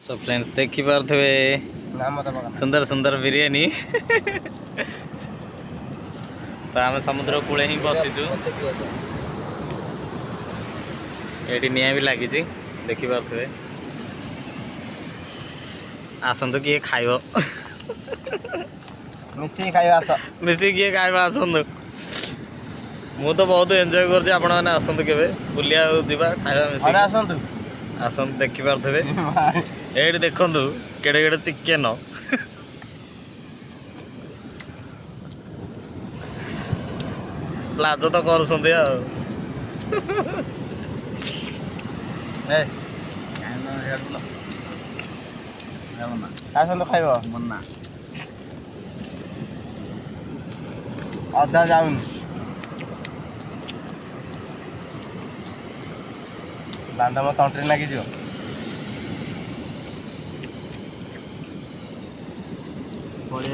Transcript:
so friends देखी पारे सुंदर सुंदर बिरयानी तो आम समुद्र कूले ही बसीचु ये निआ भी लगी देखी पारे आसतु किए खाइब मिसी खाइबा आस मिसी किए खाइब आसतु मु तो बहुत एंजॉय कर आपण मैंने आसतु केवे बुलिया दिबा खाइबा मिसी आसतु आसतु देखी पारे ये देखु केड़े केड़े चिकेन लाज तो कर आसतु खाइब मना अधा जाऊन दांडा मो तंट्री लगी जो पड़े